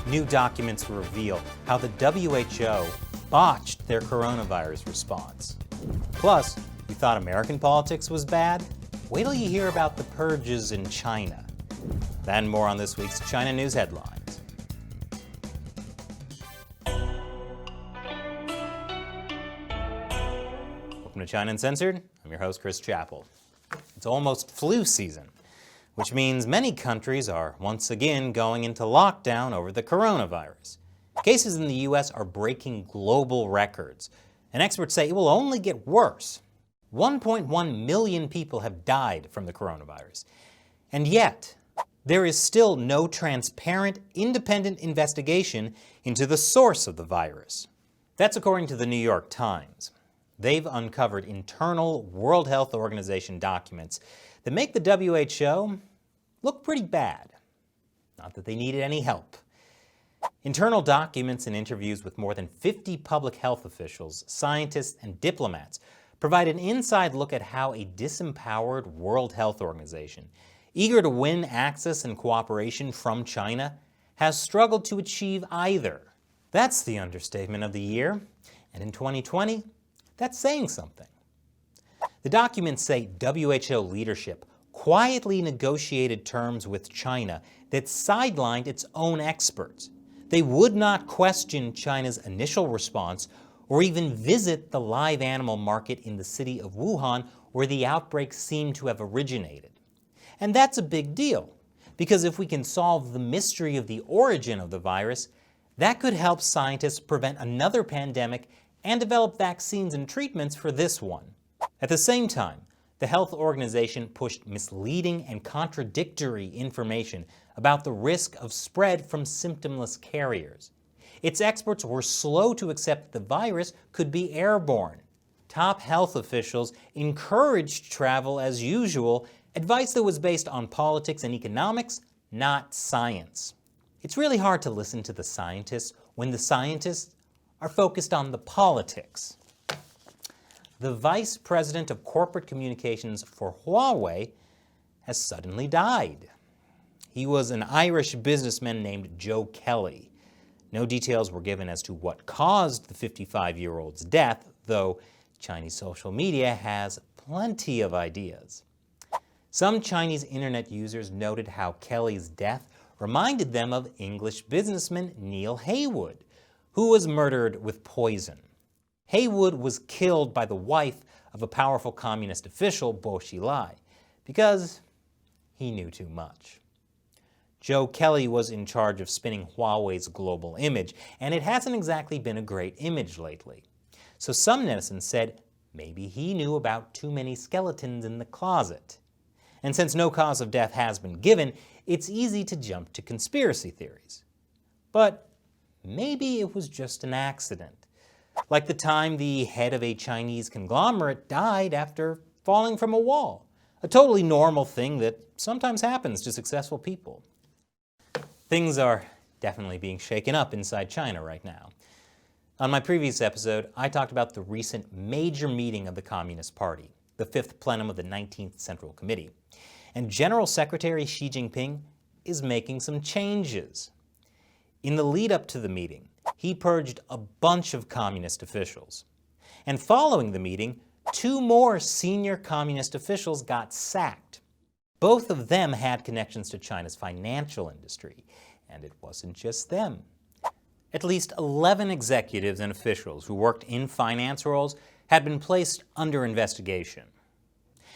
New documents reveal how the WHO botched their coronavirus response. Plus, you thought American politics was bad? Wait till you hear about the purges in China. Then more on this week's China News Headlines. Welcome to China Uncensored. I'm your host, Chris Chappell. It's almost flu season, which means many countries are once again going into lockdown over the coronavirus. Cases in the U.S. are breaking global records, and experts say it will only get worse. 1.1 million people have died from the coronavirus, and yet there is still no transparent, independent investigation into the source of the virus. That's according to the New York Times. They've uncovered internal World Health Organization documents that make the WHO look pretty bad. Not that they needed any help. Internal documents and interviews with more than 50 public health officials, scientists, and diplomats provide an inside look at how a disempowered World Health Organization, eager to win access and cooperation from China, has struggled to achieve either. That's the understatement of the year, and in 2020, that's saying something. The documents say WHO leadership quietly negotiated terms with China that sidelined its own experts. They would not question China's initial response or even visit the live animal market in the city of Wuhan where the outbreak seemed to have originated. And that's a big deal, because if we can solve the mystery of the origin of the virus, that could help scientists prevent another pandemic and develop vaccines and treatments for this one. At the same time, the health organization pushed misleading and contradictory information about the risk of spread from symptomless carriers. Its experts were slow to accept the virus could be airborne. Top health officials encouraged travel as usual, advice that was based on politics and economics, not science. It's really hard to listen to the scientists when the scientists are focused on the politics. The vice president of corporate communications for Huawei has suddenly died. He was an Irish businessman named Joe Kelly. No details were given as to what caused the 55-year-old's death, though Chinese social media has plenty of ideas. Some Chinese internet users noted how Kelly's death reminded them of English businessman Neil Heywood, who was murdered with poison. Heywood was killed by the wife of a powerful communist official, Bo Xilai, because he knew too much. Joe Kelly was in charge of spinning Huawei's global image, and it hasn't exactly been a great image lately. So some netizens said maybe he knew about too many skeletons in the closet. And since no cause of death has been given, it's easy to jump to conspiracy theories. But maybe it was just an accident. Like the time the head of a Chinese conglomerate died after falling from a wall. A totally normal thing that sometimes happens to successful people. Things are definitely being shaken up inside China right now. On my previous episode, I talked about the recent major meeting of the Communist Party, the 5th plenum of the 19th Central Committee. And General Secretary Xi Jinping is making some changes. In the lead up to the meeting, he purged a bunch of communist officials. And following the meeting, 2 more senior communist officials got sacked. Both of them had connections to China's financial industry, and it wasn't just them. At least 11 executives and officials who worked in finance roles had been placed under investigation.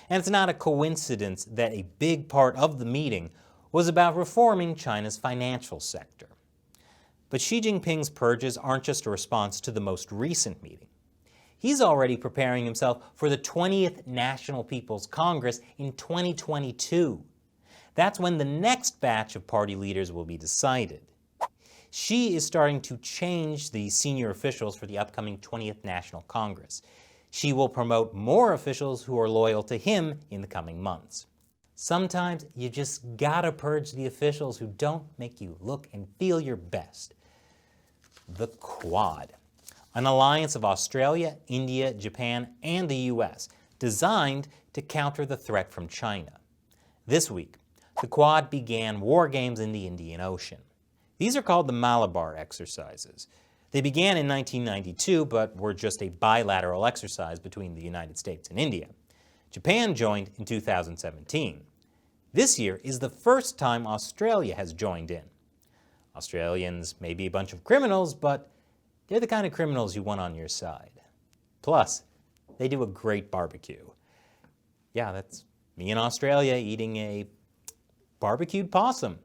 And it's not a coincidence that a big part of the meeting was about reforming China's financial sector. But Xi Jinping's purges aren't just a response to the most recent meeting. He's already preparing himself for the 20th National People's Congress in 2022. That's when the next batch of party leaders will be decided. Xi is starting to change the senior officials for the upcoming 20th National Congress. Xi will promote more officials who are loyal to him in the coming months. Sometimes you just gotta purge the officials who don't make you look and feel your best. The Quad, an alliance of Australia, India, Japan, and the US, designed to counter the threat from China. This week, the Quad began war games in the Indian Ocean. These are called the Malabar exercises. They began in 1992, but were just a bilateral exercise between the United States and India. Japan joined in 2017. This year is the first time Australia has joined in. Australians may be a bunch of criminals, but they're the kind of criminals you want on your side. Plus, they do a great barbecue. Yeah, that's me in Australia eating a barbecued possum.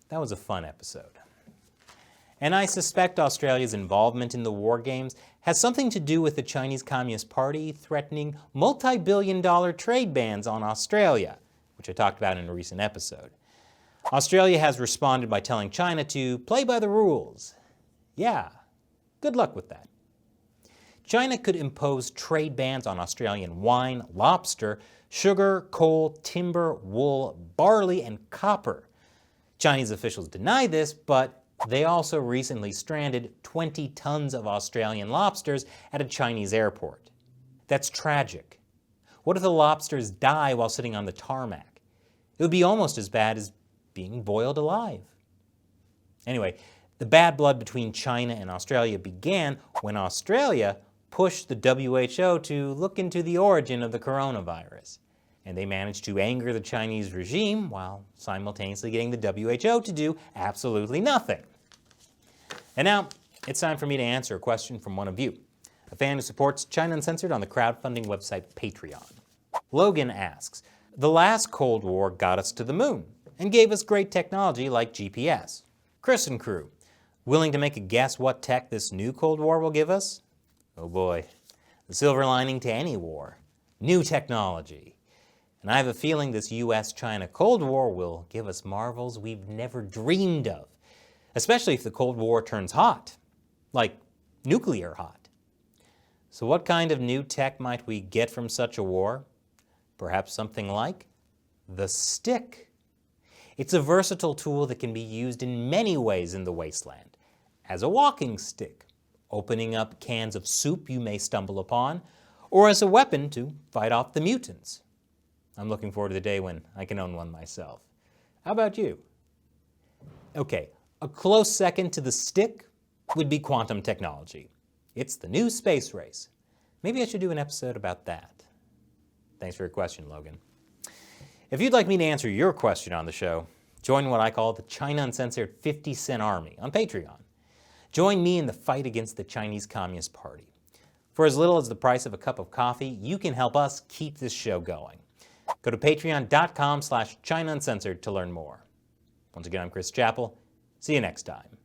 That was a fun episode. And I suspect Australia's involvement in the war games has something to do with the Chinese Communist Party threatening multi-billion-dollar trade bans on Australia, which I talked about in a recent episode. Australia has responded by telling China to play by the rules. Yeah, good luck with that. China could impose trade bans on Australian wine, lobster, sugar, coal, timber, wool, barley, and copper. Chinese officials deny this, but they also recently stranded 20 tons of Australian lobsters at a Chinese airport. That's tragic. What if the lobsters die while sitting on the tarmac? It would be almost as bad as being boiled alive. Anyway, the bad blood between China and Australia began when Australia pushed the WHO to look into the origin of the coronavirus. And they managed to anger the Chinese regime while simultaneously getting the WHO to do absolutely nothing. And now, it's time for me to answer a question from one of you, a fan who supports China Uncensored on the crowdfunding website Patreon. Logan asks, the last Cold War got us to the moon and gave us great technology like GPS. Chris and crew, willing to make a guess what tech this new Cold War will give us? Oh boy, the silver lining to any war, new technology. And I have a feeling this US-China Cold War will give us marvels we've never dreamed of, especially if the Cold War turns hot, like nuclear hot. So what kind of new tech might we get from such a war? Perhaps something like the stick. It's a versatile tool that can be used in many ways in the wasteland. As a walking stick, opening up cans of soup you may stumble upon, or as a weapon to fight off the mutants. I'm looking forward to the day when I can own one myself. How about you? Okay, a close second to the stick would be quantum technology. It's the new space race. Maybe I should do an episode about that. Thanks for your question, Logan. If you'd like me to answer your question on the show, join what I call the China Uncensored 50 Cent Army on Patreon. Join me in the fight against the Chinese Communist Party. For as little as the price of a cup of coffee, you can help us keep this show going. Go to patreon.com/China Uncensored to learn more. Once again, I'm Chris Chappell. See you next time.